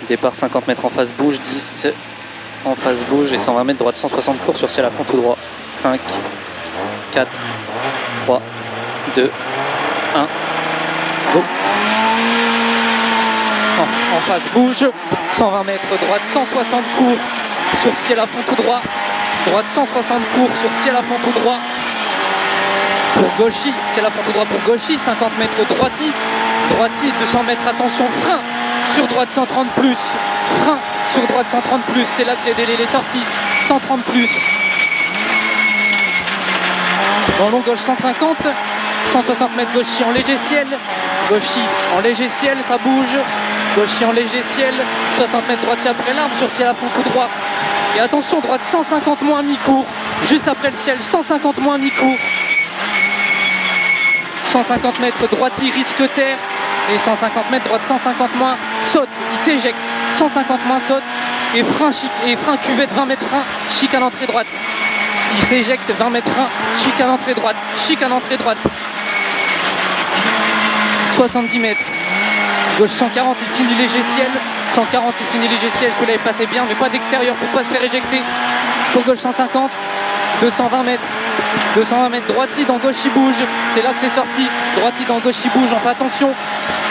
Départ 50 mètres en face bouge, 10 en face bouge et 120 mètres droite 160 court sur ciel à fond tout droit. 5, 4, 3, 2, 1, go. En face bouge, 120 mètres droite 160 court sur ciel à fond tout droit. Droite 160 court sur ciel à fond tout droit. Pour Gauchy, ciel à fond tout droit pour Gauchy, 50 mètres droiti. Droiti 200 mètres, attention, frein sur droite 130 plus. Frein sur droite 130 plus, c'est là que les délais les sorties. 130 plus. Dans long gauche 150, 160 mètres Gauchy en léger ciel. Gauchy en léger ciel, ça bouge. Gauchy en léger ciel, 60 mètres droitier après l'arbre sur ciel à fond tout droit. Et attention, droite 150 moins mi-court, juste après le ciel, 150 moins mi-court. 150 mètres droitier risque terre et 150 mètres droite 150 moins saute, il t'éjecte, 150 moins saute et frein cuvette 20 mètres frein, chicane entrée droite. Il s'éjecte 20 mètres frein, chicane entrée droite, chicane entrée droite. 70 mètres. Gauche 140, il finit léger ciel. 140, il finit léger ciel. Celui-là est passé bien, mais pas d'extérieur pour pas se faire éjecter. Pour gauche 150, 220 mètres. 220 mètres droiti dans Gauchy bouge. C'est là que c'est sorti. Droiti dans Gauchy bouge, on fait attention.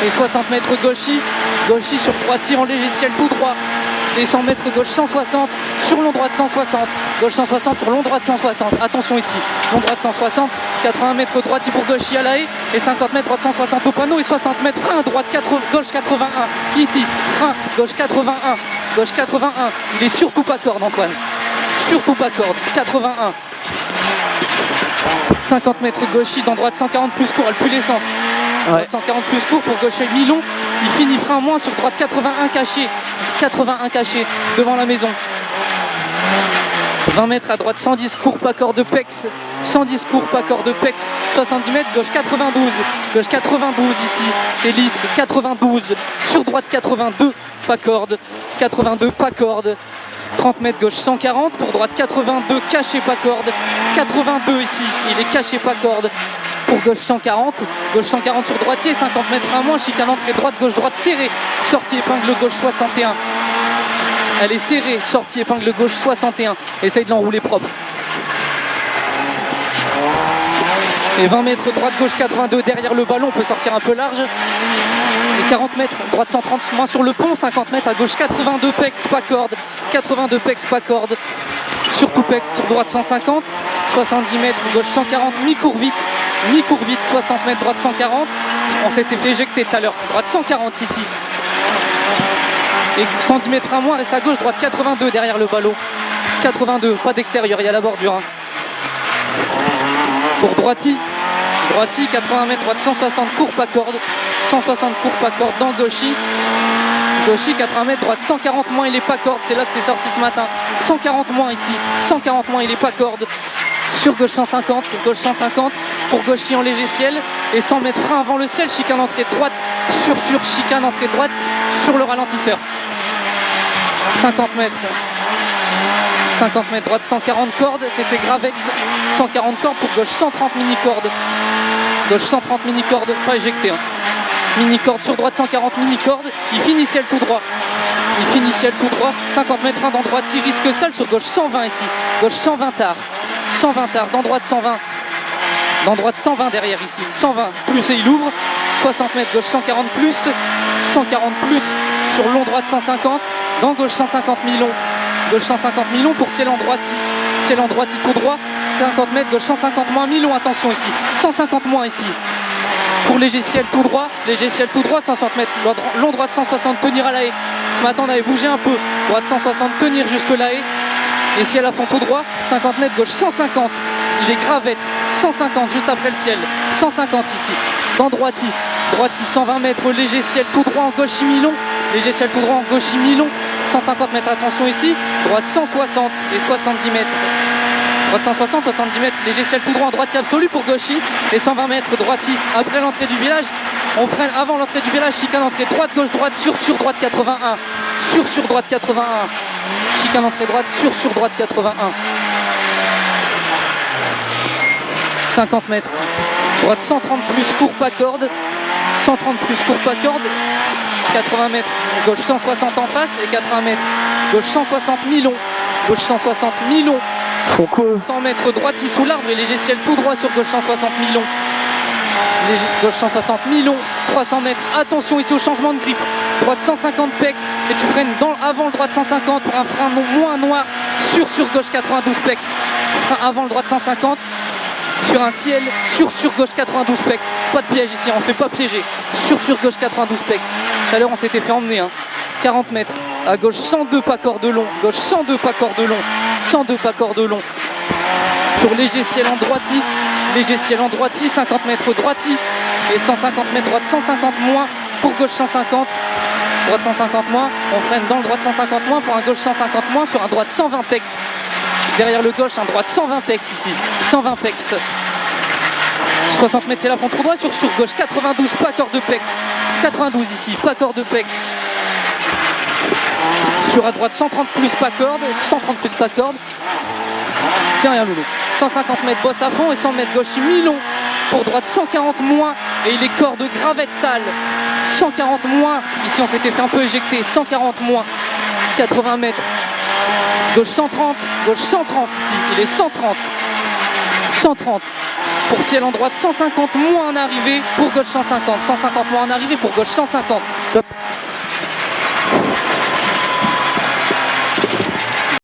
Et 60 mètres Gauchy. Gauchy sur droiti en léger ciel tout droit. Et 100 mètres gauche 160, sur long droite 160, gauche 160 sur long droite 160, attention ici, long droite 160, 80 mètres droite pour Gauchy à la haie, et 50 mètres droite 160 au panneau, et 60 mètres frein droite gauche 81, ici, frein gauche 81, il est surtout pas corde Antoine, surtout pas corde, 81. 50 mètres Gauchy dans droite 140 plus court, elle pue l'essence. Ouais. 140 plus court pour Gauchy mi-long, il finit frein moins sur droite 81 caché devant la maison. 20 mètres à droite 110 court pas corde pex, 110 court pas corde pex, 70 mètres gauche 92 ici, c'est lisse, 92 sur droite 82 pas corde, 82 pas corde. 30 mètres gauche 140 pour droite 82 caché pas corde, 82 ici, il est caché pas corde. Pour gauche 140 sur droitier, 50 mètres frein moins, chicane entrée droite, gauche droite serrée, sortie épingle gauche 61. Elle est serrée, sortie épingle gauche 61. Essaye de l'enrouler propre. Et 20 mètres droite gauche 82 derrière le ballon, on peut sortir un peu large. Et 40 mètres droite 130 moins sur le pont, 50 mètres à gauche 82 pex pas corde, 82 pex pas corde. Surtout pex sur droite 150, 70 mètres gauche 140 mi-court vite, 60 mètres droite 140. On s'était fait éjecter tout à l'heure, droite 140 ici. Et 110 mètres à moins, reste à gauche, droite 82 derrière le ballot. 82, pas d'extérieur, il y a la bordure. Pour droiti, 80 mètres droite 160 court pas corde, 160 court pas corde dans Gauchy. Gauchy 80 mètres droite 140 moins, il est pas corde, c'est là que c'est sorti ce matin. 140 moins ici, 140 moins, il est pas corde. Sur gauche 150 pour Gauchy en léger ciel et 100 mètres frein avant le ciel, chicane entrée droite sur chicane entrée droite sur le ralentisseur. 50 mètres droite 140 cordes, c'était Gravette, 140 cordes pour gauche 130 mini cordes. Gauche 130 mini cordes, pas éjecté. Mini corde sur droite 140 mini cordes, il finit ciel tout droit. 50 mètres frein dans droite, il risque seul sur gauche 120 ici. Gauche 120 tard, dans droite 120. Dans droite 120 derrière ici, 120 plus et il ouvre. 60 mètres gauche 140 plus sur long droite 150. Dans gauche 150 mi-long. Gauche 150 mi-long pour ciel en droite tout droit. 50 mètres gauche 150 moins mi-long, attention ici. 150 moins ici. Pour léger ciel tout droit, 160 mètres, long droite 160, tenir à la haie. Ce matin on avait bougé un peu, droite 160, tenir jusque la haie. Et ciel à fond tout droit, 50 mètres gauche 150, il est Gravette, 150 juste après le ciel, 150 ici. Dans droiti 120 mètres, léger ciel tout droit en gauche mi-long, 150 mètres, attention ici, droite 160 et 70 mètres. Droite 160, 70 mètres, léger ciel tout droit en droitier absolu pour Gauchy et 120 mètres droitier après l'entrée du village. On freine avant l'entrée du village, chicane entrée droite, gauche, droite, sur droite 81. Sur droite 81. Chicane entrée droite, sur droite 81. 50 mètres. Droite 130 plus court pas corde. 130 plus courbe pas corde, 80 mètres, gauche 160 en face et 80 mètres, gauche 160 mi-long, gauche 160 mi-long, 100 mètres droiti sous l'arbre et léger ciel tout droit sur gauche 160 mi-long, gauche 160 mi-long, 300 mètres, attention ici au changement de grip, droite 150 pex et tu freines avant le droite 150 pour un frein moins noir sur gauche 92 pex, frein avant le droite 150 sur un ciel sur gauche 92 pex, pas de piège ici, on ne fait pas piéger, sur gauche 92 pex, tout à l'heure on s'était fait emmener, 40 mètres, à gauche 102 pas corde long, gauche 102 pas corde long, 102 pas corde long, sur léger ciel en droiti, 50 mètres droiti et 150 mètres droite 150 moins pour gauche 150, droite 150 moins, on freine dans le droite 150 moins pour un gauche 150 moins sur un droite 120 pex, derrière le gauche un droite 120 pex ici, 120 pex, 60 mètres c'est la fond trop droit sur gauche 92 pas corde de pex, 92 ici, pas corde de pex, sur à droite 130 plus pas corde, 130 plus pas corde, tiens rien loulou, 150 mètres bosse à fond et 100 mètres gauche mi-long pour droite 140 moins et il est corde gravette sale, 140 moins, ici on s'était fait un peu éjecter, 140 moins, 80 mètres, gauche 130 ici, il est 130 pour ciel en droite, 150 moins en arrivée pour gauche 150 moins en arrivée pour gauche 150. Top.